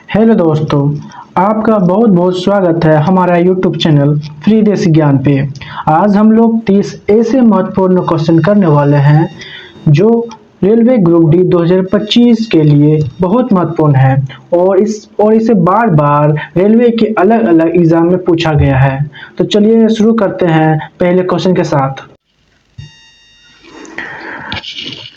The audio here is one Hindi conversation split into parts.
हेलो दोस्तों, आपका बहुत बहुत स्वागत है हमारा यूट्यूब चैनल फ्री देसी ज्ञान पे। आज हम लोग 30 ऐसे महत्वपूर्ण क्वेश्चन करने वाले हैं जो रेलवे ग्रुप डी 2025 के लिए बहुत महत्वपूर्ण है और इसे बार बार रेलवे के अलग अलग एग्जाम में पूछा गया है। तो चलिए शुरू करते हैं पहले क्वेश्चन के साथ।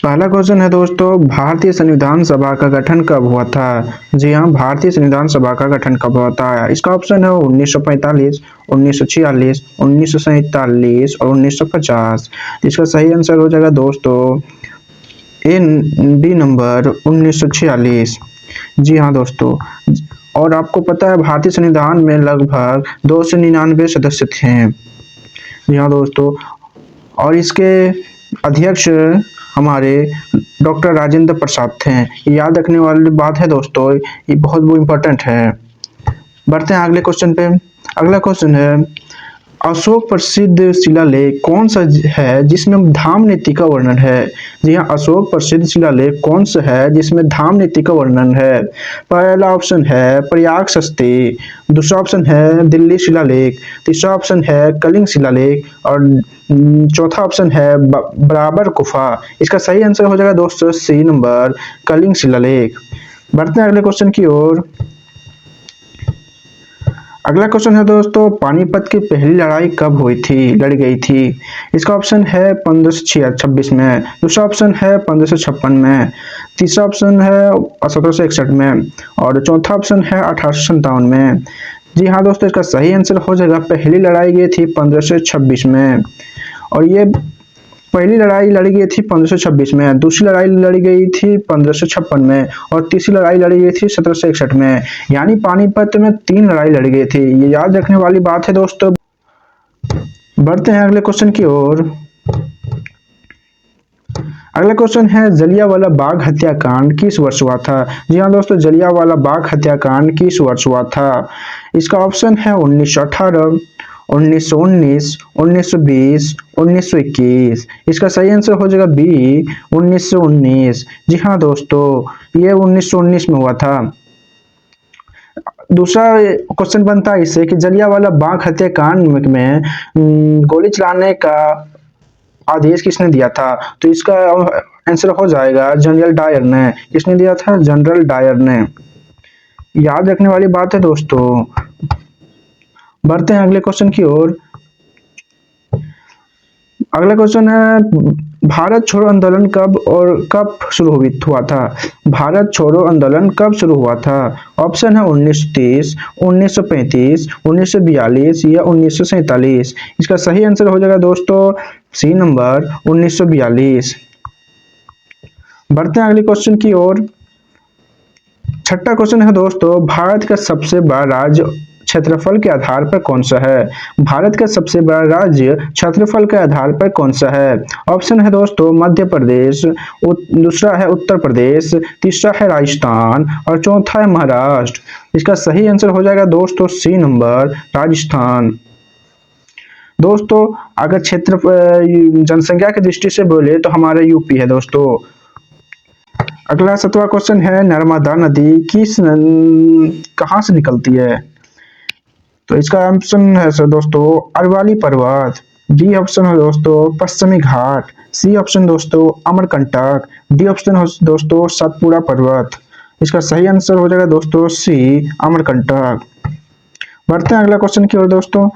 पहला क्वेश्चन है दोस्तों, भारतीय संविधान सभा का गठन कब हुआ था? जी हाँ, भारतीय संविधान सभा का गठन कब हुआ था? इसका ऑप्शन है 1945, 1946, 1947 और 1950। इसका सही आंसर हो जाएगा दोस्तों ए बी नंबर 1946। जी हाँ दोस्तों, और आपको पता है भारतीय संविधान में लगभग 299 सदस्य थे। जी हाँ दोस्तों, और इसके अध्यक्ष हमारे डॉक्टर राजेंद्र प्रसाद थे। ये याद रखने वाली बात है दोस्तों, ये बहुत इम्पोर्टेंट है। बढ़ते हैं अगले क्वेश्चन पे। अगला क्वेश्चन है, अशोक प्रसिद्ध शिलालेख कौन सा है जिसमें धाम नीति का वर्णन है? जी हाँ, अशोक प्रसिद्ध शिलालेख कौन सा है जिसमें धाम नीति का वर्णन है? पहला ऑप्शन है प्रयाग सस्ती, दूसरा ऑप्शन है दिल्ली शिलालेख, तीसरा ऑप्शन है कलिंग शिलालेख और चौथा ऑप्शन है बराबर गुफा। इसका सही आंसर हो जाएगा दोस्तों सी नंबर कलिंग शिलालेख। बढ़ते हैं अगले क्वेश्चन की ओर। अगला क्वेश्चन है दोस्तों, पानीपत की पहली लड़ाई कब लड़ी गई थी? इसका ऑप्शन है 1526 में, दूसरा ऑप्शन है 1556 में, तीसरा ऑप्शन है 1761 में और चौथा ऑप्शन है 1857 में। जी हाँ दोस्तों, इसका सही आंसर हो जाएगा पहली लड़ाई गई थी 1526 में, और ये पहली लड़ाई लड़ी गई थी 1526 में, दूसरी लड़ाई लड़ी गई थी 1556 में और तीसरी लड़ाई लड़ी गई थी 1761 में। यानी पानीपत में 3 लड़ाई लड़ी गई थी। ये याद रखने वाली बात है दोस्तों। बढ़ते हैं अगले क्वेश्चन की ओर। अगला क्वेश्चन है, जलियांवाला बाग हत्याकांड किस वर्ष हुआ था? जी हाँ दोस्तों, जलियांवाला बाग हत्याकांड किस वर्ष हुआ था? इसका ऑप्शन है 1918, 1919, 1920, 1921। इसका सही आंसर हो जाएगा बी 1919। जी हाँ दोस्तों, ये 1919 में हुआ था। दूसरा क्वेश्चन बनता है इससे कि जलियांवाला बाग हत्याकांड में गोली चलाने का आदेश किसने दिया था? तो इसका आंसर हो जाएगा जनरल डायर ने। किसने दिया था? जनरल डायर ने। याद रखने वाली बात है दोस्तों। बढ़ते हैं अगले क्वेश्चन की ओर। अगला क्वेश्चन है, भारत छोड़ो आंदोलन कब शुरू हुआ था? भारत छोड़ो आंदोलन कब शुरू हुआ था? ऑप्शन है 1930, 1935, 1942 या 1947। इसका सही आंसर हो जाएगा दोस्तों सी नंबर 1942। बढ़ते हैं अगले क्वेश्चन की ओर। छठा क्वेश्चन है दोस्तों, भारत का सबसे बड़ा राज्य क्षेत्रफल के आधार पर कौन सा है? भारत का सबसे बड़ा राज्य क्षेत्रफल के आधार पर कौन सा है? ऑप्शन है दोस्तों मध्य प्रदेश, दूसरा है उत्तर प्रदेश, तीसरा है राजस्थान और चौथा है महाराष्ट्र। इसका सही आंसर हो जाएगा दोस्तों सी नंबर राजस्थान। दोस्तों, अगर क्षेत्र जनसंख्या की दृष्टि से बोले तो हमारा यूपी है दोस्तों। अगला 7वां क्वेश्चन है, नर्मदा नदी कहाँ से निकलती है? तो इसका ऑप्शन है सर दोस्तों अरवाली पर्वत, बी ऑप्शन है दोस्तों पश्चिमी घाट, सी ऑप्शन दोस्तों अमरकंटक, डी ऑप्शन है दोस्तों सतपुड़ा पर्वत। इसका सही आंसर हो जाएगा दोस्तों सी अमरकंटक। बढ़ते हैं अगला क्वेश्चन की ओर दोस्तों।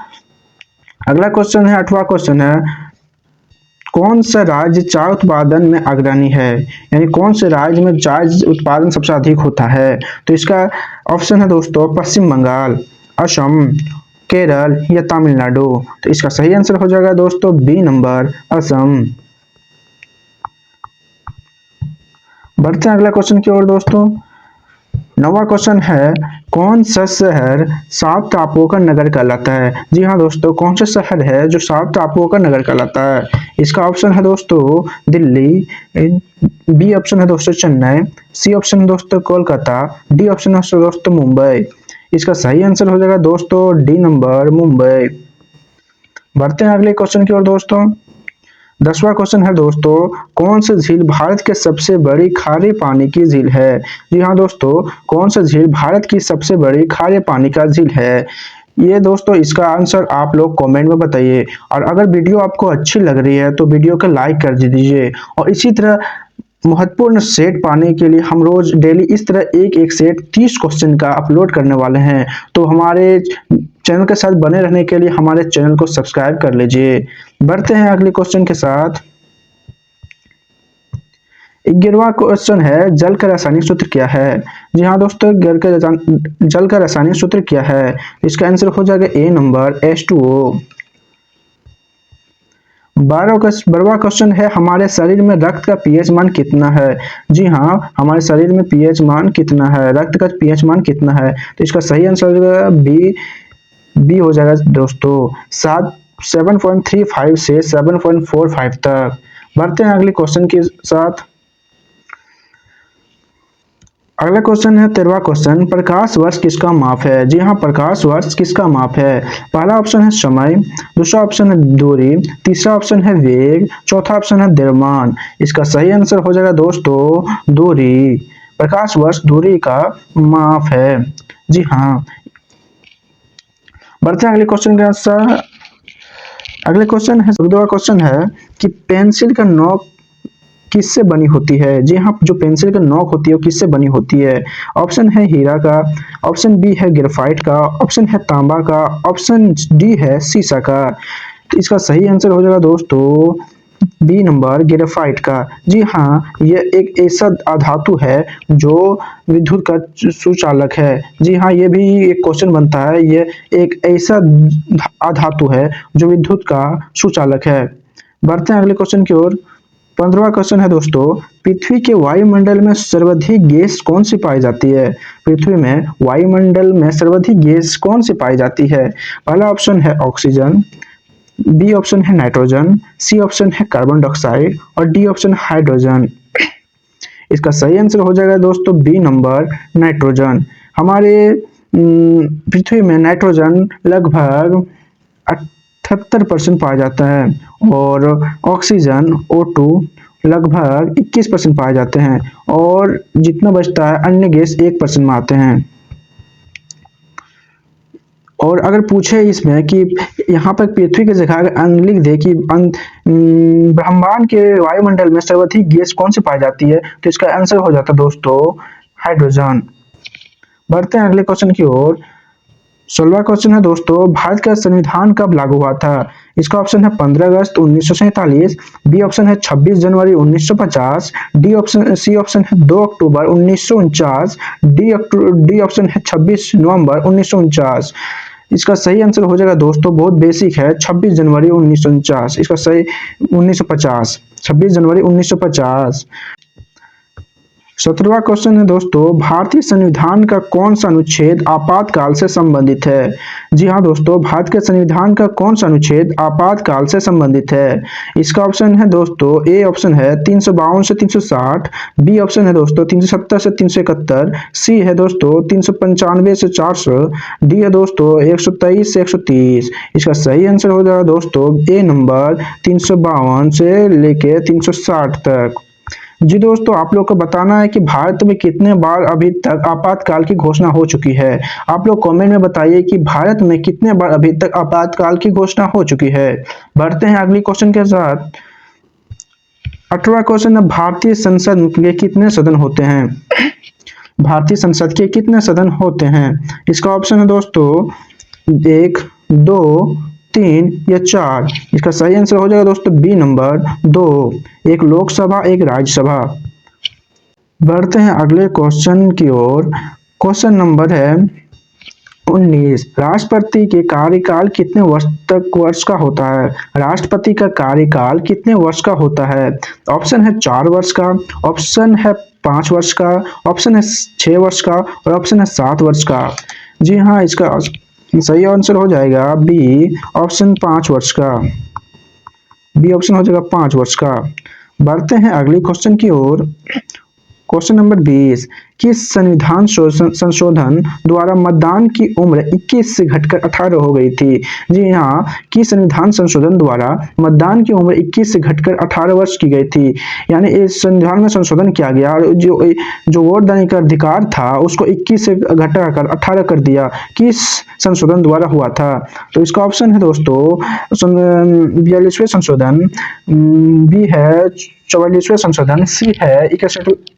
अगला क्वेश्चन है 8वां क्वेश्चन है, कौन सा राज्य चाय उत्पादन में अग्रणी है? यानी कौन से राज्य में चाय उत्पादन सबसे अधिक होता है? तो इसका ऑप्शन है दोस्तों पश्चिम बंगाल, असम, केरल या तमिलनाडु। तो इसका सही आंसर हो जाएगा दोस्तों बी नंबर असम। बढ़ते हैं अगला क्वेश्चन की ओर दोस्तों। 9वां क्वेश्चन है, कौन सा शहर 7 टापुओं का नगर कहलाता है? जी हाँ दोस्तों, कौन सा शहर है जो 7 टापुओं का नगर कहलाता है? इसका ऑप्शन है दोस्तों दिल्ली, बी ऑप्शन है दोस्तों चेन्नई, सी ऑप्शन है दोस्तों कोलकाता, डी ऑप्शन है दोस्तों मुंबई। इसका सही आंसर हो जाएगा दोस्तों डी नंबर मुंबई। बढ़ते हैं अगले क्वेश्चन की ओर दोस्तों। 10वां क्वेश्चन है दोस्तों, कौन सी झील भारत के सबसे बड़ी खारे पानी की झील है? जी हाँ दोस्तों, कौन सी झील भारत की सबसे बड़ी खारे पानी का झील है? ये दोस्तों इसका आंसर आप लोग कमेंट में बताइए। और अगर वीडियो आपको अच्छी लग रही है तो वीडियो को लाइक कर दीजिए। और इसी तरह महत्वपूर्ण सेट पाने के लिए हम रोज डेली इस तरह एक एक सेट 30 क्वेश्चन का अपलोड करने वाले हैं। तो हमारे चैनल के साथ बने रहने के लिए हमारे चैनल को सब्सक्राइब कर लीजिए। बढ़ते हैं अगले क्वेश्चन के साथ। 11वां क्वेश्चन है, जल का रासायनिक सूत्र क्या है? जी हाँ दोस्तों, जल का रासायनिक सूत्र क्या है? इसका आंसर हो जाएगा ए नंबर H2O। 12वां क्वेश्चन है, हमारे शरीर में रक्त का पीएच मान कितना है? जी हाँ, हमारे शरीर में पीएच मान कितना है, रक्त का पीएच मान कितना है? तो इसका सही आंसर हो जाएगा बी हो जाएगा दोस्तों, 7.35 से 7.45 तक। बढ़ते हैं अगले क्वेश्चन के साथ। अगला क्वेश्चन है 13वां क्वेश्चन, प्रकाश वर्ष किसका माप है? जी हाँ, प्रकाश वर्ष किसका माप है? पहला ऑप्शन है समय, दूसरा ऑप्शन है दूरी, तीसरा ऑप्शन है वेग, चौथा ऑप्शन है द्रव्यमान। इसका सही आंसर हो जाएगा दोस्तों दूरी। प्रकाश वर्ष दूरी का माप है। जी हाँ। बढ़ते हैं अगले क्वेश्चन के साथ। अगले क्वेश्चन है 14वां क्वेश्चन है कि पेंसिल का नोक किससे बनी होती है? जी हाँ, जो पेंसिल की नोक होती है वो किससे बनी होती है? ऑप्शन है हीरा का, ऑप्शन बी है ग्रेफाइट का, ऑप्शन है तांबा का, ऑप्शन डी है सीसा का। तो इसका सही आंसर हो जाएगा दोस्तों बी नंबर ग्रेफाइट का। जी हाँ, यह एक ऐसा अधातु है जो विद्युत का सुचालक है। जी हाँ, ये भी एक क्वेश्चन बनता है, यह एक ऐसा अधातु है जो विद्युत का सुचालक है। बढ़ते हैं अगले क्वेश्चन की ओर। 15वां क्वेश्चन है दोस्तों, पृथ्वी के वायुमंडल में सर्वाधिक गैस कौन सी पाई जाती है? पृथ्वी में वायुमंडल में सर्वाधिक गैस कौन सी पाई जाती है? पहला ऑप्शन है ऑक्सीजन, बी ऑप्शन है नाइट्रोजन, सी ऑप्शन है कार्बन डाइऑक्साइड और डी ऑप्शन हाइड्रोजन। इसका सही आंसर हो जाएगा दोस्तों बी नंबर नाइट्रोजन। हमारे पृथ्वी में नाइट्रोजन लगभग 78% पाया जाता है और ऑक्सीजन O2 लगभग 21% पाए जाते हैं और जितना बचता है अन्य गैस 1% में आते हैं। और अगर पूछे इसमें कि यहाँ पर पृथ्वी की जगह लिख दे कि ब्रह्मांड के वायुमंडल में सर्वाधिक गैस कौन सी पाई जाती है, तो इसका आंसर हो जाता है दोस्तों हाइड्रोजन। बढ़ते हैं अगले क्वेश्चन की ओर। 16वां क्वेश्चन है दोस्तों, भारत का संविधान कब लागू हुआ था? इसका ऑप्शन है 15 अगस्त 1947, बी ऑप्शन है 26 जनवरी 1950, सी ऑप्शन है 2 अक्टूबर 1949, डी ऑप्शन है 26 नवंबर 1949। इसका सही आंसर हो जाएगा दोस्तों, बहुत बेसिक है, 26 जनवरी 1949। इसका सही 1950, 26 जनवरी 1950। 17वां क्वेश्चन है दोस्तों, भारतीय संविधान का कौन सा अनुच्छेद आपातकाल से संबंधित है? जी हाँ दोस्तों, भारत के संविधान का कौन सा अनुच्छेद आपातकाल से संबंधित है? इसका ऑप्शन है दोस्तों, ए ऑप्शन है 352 से 360, बी ऑप्शन है दोस्तों 370 से 371, सी है दोस्तों 395 से 400, डी है दोस्तों 123 से 130। इसका सही आंसर हो जाएगा दोस्तों ए नंबर 352 से लेके 360 तक। जी दोस्तों, आप लोग को बताना है कि भारत में कितने बार अभी तक आपातकाल की घोषणा हो चुकी है। आप लोग कमेंट में बताइए कि भारत में कितने बार अभी तक आपातकाल की घोषणा हो चुकी है। बढ़ते हैं अगली क्वेश्चन के साथ। 18वां क्वेश्चन है, भारतीय संसद के कितने सदन होते हैं? भारतीय संसद के कितने सदन होते हैं? इसका ऑप्शन है दोस्तों 1, 2, 3 या 4। इसका सही आंसर हो जाएगा दोस्तों बी नंबर 2, एक लोकसभा एक राज्यसभा। बढ़ते हैं अगले क्वेश्चन की ओर। क्वेश्चन नंबर है 19, राष्ट्रपति के कार्यकाल कितने वर्ष का होता है? राष्ट्रपति का कार्यकाल कितने वर्ष का होता है? ऑप्शन है 4 वर्ष का, ऑप्शन है 5 वर्ष का, ऑप्शन है 6 वर्ष का और ऑप्शन है 7 वर्ष का। जी हाँ, इसका सही आंसर हो जाएगा बी ऑप्शन 5 वर्ष का। बी ऑप्शन हो जाएगा 5 वर्ष का। बढ़ते हैं अगले क्वेश्चन की ओर। क्वेश्चन नंबर 20, किस संविधान संशोधन द्वारा मतदान की उम्र 21 से घटकर 18 हो गई थी? जी हाँ, किस संविधान संशोधन द्वारा मतदान की उम्र 21 से घटकर 18 वर्ष की गई थी? यानी इस संविधान में संशोधन किया गया और जो वोट देने का अधिकार था उसको 21 से घटाकर 18 कर दिया। किस संशोधन द्वारा हुआ था? तो इसका ऑप्शन है दोस्तों 42वें संशोधन, बी है 44वें संशोधन, सी है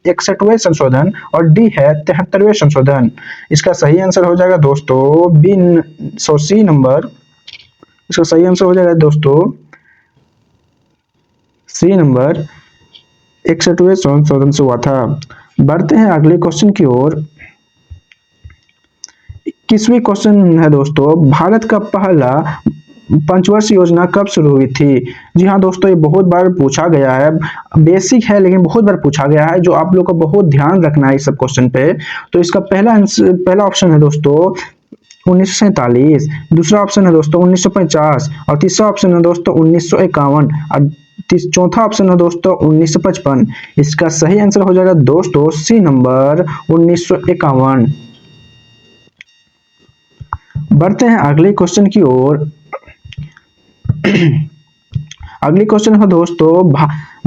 61वें संशोधन और डी है 73वें संशोधन। इसका सही आंसर हो जाएगा दोस्तों बी, सी नंबर। इसका सही आंसर हो जाएगा दोस्तों सी नंबर, 61वें संशोधन से हुआ था। बढ़ते हैं अगले क्वेश्चन की ओर। 21वीं क्वेश्चन है दोस्तों, भारत का पहला पंचवर्षीय योजना कब शुरू हुई थी? जी हाँ दोस्तों, ये बहुत बार पूछा गया है, बेसिक है लेकिन बहुत बार पूछा गया है, जो आप लोग को बहुत ध्यान रखना है इस सब क्वेश्चन पे। तो इसका पहला ऑप्शन है दोस्तों 1947, दूसरा ऑप्शन है दोस्तों 1950 और तीसरा ऑप्शन है दोस्तों 1951 और चौथा ऑप्शन है दोस्तों 1955। इसका सही आंसर हो जाएगा दोस्तों सी नंबर 1951। बढ़ते हैं अगले क्वेश्चन की ओर। अगली क्वेश्चन है दोस्तों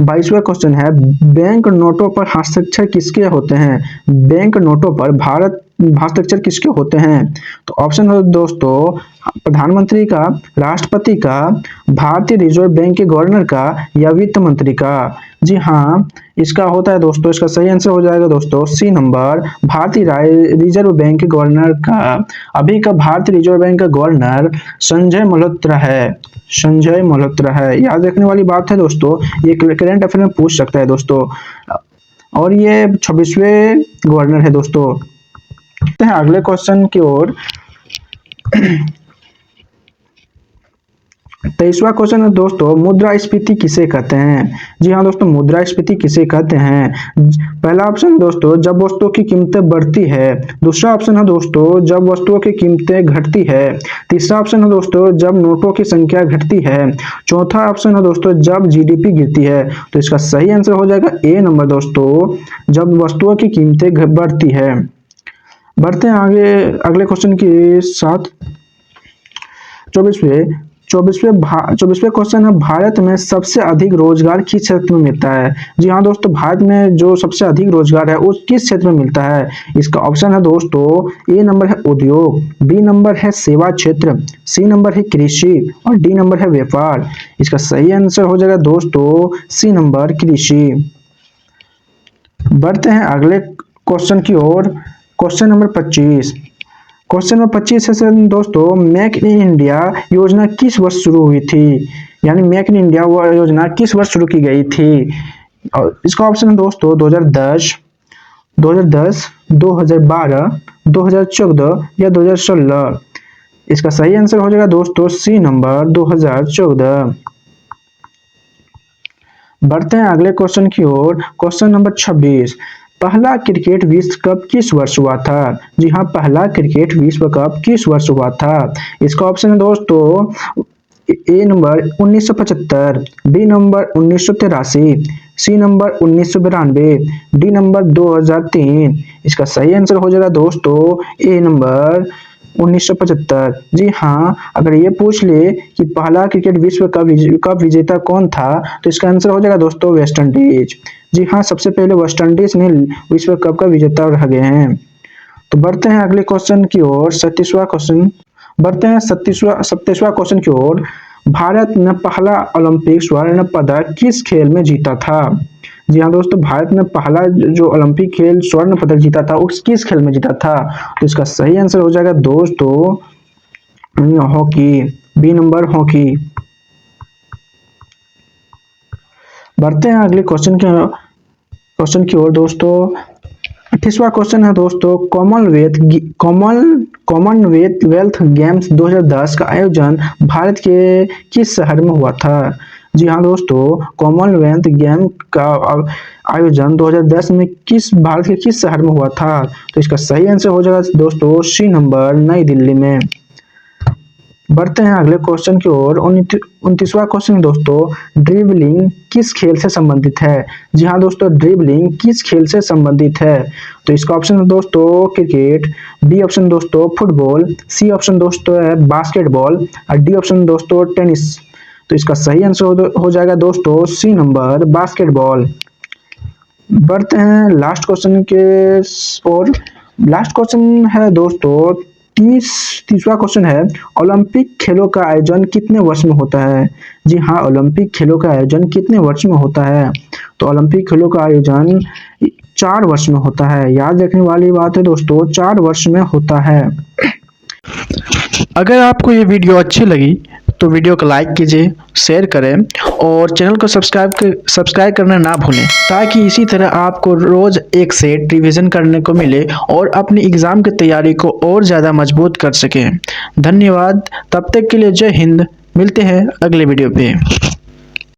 22वां क्वेश्चन है, बैंक नोटों पर हस्ताक्षर किसके होते हैं? बैंक नोटों पर भारत हस्ताक्षर किसके होते हैं? तो ऑप्शन है दोस्तों प्रधानमंत्री का, राष्ट्रपति का, भारतीय रिजर्व बैंक के गवर्नर का या वित्त मंत्री का? जी हाँ, इसका होता है दोस्तों, इसका सही आंसर हो जाएगा दोस्तों सी नंबर, भारतीय रिजर्व बैंक के गवर्नर का। अभी का भारतीय रिजर्व बैंक का गवर्नर संजय मल्होत्रा है, संजय मल्होत्रा है। याद रखने वाली बात है दोस्तों, ये करंट अफेयर में पूछ सकता है दोस्तों, और ये 26वें गवर्नर है दोस्तों। अगले क्वेश्चन की ओर। 23वां क्वेश्चन है दोस्तों, मुद्रास्फीति किसे कहते हैं? जी हाँ दोस्तों, मुद्रास्फीति किसे कहते हैं? पहला ऑप्शन दोस्तों जब वस्तुओं की कीमतें बढ़ती है, दूसरा ऑप्शन है दोस्तों जब वस्तुओं की कीमतें घटती है, तीसरा ऑप्शन है दोस्तों जब नोटों की संख्या घटती है, चौथा ऑप्शन है दोस्तों जब जीडीपी गिरती है। तो इसका सही आंसर हो जाएगा ए नंबर दोस्तों, जब वस्तुओं की कीमतें बढ़ती है। बढ़ते हैं आगे अगले क्वेश्चन के साथ। 24वें क्वेश्चन है, भारत में सबसे अधिक रोजगार किस क्षेत्र में मिलता है? जी हाँ दोस्तों, भारत में जो सबसे अधिक रोजगार है वो किस क्षेत्र में मिलता है? इसका ऑप्शन है दोस्तों ए नंबर है उद्योग, बी नंबर है सेवा क्षेत्र, सी नंबर है कृषि और डी नंबर है व्यापार। इसका सही आंसर हो जाएगा दोस्तों सी नंबर कृषि। बढ़ते हैं अगले क्वेश्चन की ओर। Question number 25। क्वेश्चन नंबर 25 है दोस्तों, मेक इन इंडिया योजना किस वर्ष शुरू हुई थी? यानी मेक इन इंडिया योजना किस वर्ष शुरू की गई थी? और इसका ऑप्शन है दोस्तों 2010, 2012, 2014 या 2016। इसका सही आंसर हो जाएगा दोस्तों सी नंबर 2014। बढ़ते हैं अगले क्वेश्चन की ओर। क्वेश्चन नंबर 26, पहला क्रिकेट विश्व कप किस वर्ष हुआ था? जी हाँ, पहला क्रिकेट विश्व कप किस वर्ष हुआ था? इसका ऑप्शन है दोस्तों A number 1975, B number 1983, C number 1992, D number 2003। इसका सही आंसर हो जाएगा दोस्तों ए नंबर 1975। जी हाँ, अगर ये पूछ ले कि पहला क्रिकेट विश्व कप विजेता कौन था, तो इसका आंसर हो जाएगा दोस्तों वेस्ट इंडीज। जी हाँ, सबसे पहले वेस्ट इंडीज ने विश्व कप का विजेता रह गए हैं। तो बढ़ते हैं अगले क्वेश्चन की ओर, 37वां क्वेश्चन। बढ़ते हैं 27वां क्वेश्चन की ओर। भारत ने पहला ओलंपिक स्वर्ण पदक किस खेल में जीता था? जी हाँ दोस्तों, भारत ने पहला जो ओलंपिक खेल स्वर्ण पदक जीता था उस किस खेल में जीता था? तो इसका सही आंसर हो जाएगा दोस्तों हॉकी, बी नंबर हॉकी। बढ़ते हैं अगले क्वेश्चन की ओर दोस्तों। 28वां क्वेश्चन है दोस्तों, कॉमनवेल्थ गेम्स 2010 का आयोजन भारत के किस शहर में हुआ था? जी हाँ दोस्तों, कॉमनवेल्थ गेम का आयोजन 2010 में भारत के किस शहर में हुआ था? तो इसका सही आंसर हो जाएगा दोस्तों सी नंबर नई दिल्ली में। बढ़ते हैं अगले क्वेश्चन की ओर। 29वां क्वेश्चन दोस्तों, ड्रिबलिंग किस खेल से संबंधित है? जी हाँ दोस्तों, ड्रिबलिंग किस खेल से संबंधित है? तो इसका ऑप्शन है दोस्तों क्रिकेट, बी ऑप्शन दोस्तों फुटबॉल, सी ऑप्शन दोस्तों है बास्केटबॉल और डी ऑप्शन दोस्तों टेनिस। तो इसका सही आंसर हो जाएगा दोस्तों सी नंबर बास्केटबॉल। बढ़ते हैं लास्ट क्वेश्चन के और। लास्ट क्वेश्चन है दोस्तों 30वां क्वेश्चन है, ओलंपिक खेलों का आयोजन कितने वर्ष में होता है? जी हाँ, ओलंपिक खेलों का आयोजन कितने वर्ष में होता है? तो ओलंपिक खेलों का आयोजन 4 वर्ष में होता है। याद रखने वाली बात है दोस्तों, 4 वर्ष में होता है। अगर आपको ये वीडियो अच्छी लगी तो वीडियो को लाइक कीजिए, शेयर करें और चैनल को सब्सक्राइब करना ना भूलें, ताकि इसी तरह आपको रोज़ एक सेट रिवीजन करने को मिले और अपनी एग्ज़ाम की तैयारी को और ज़्यादा मजबूत कर सकें। धन्यवाद, तब तक के लिए जय हिंद। मिलते हैं अगले वीडियो पे।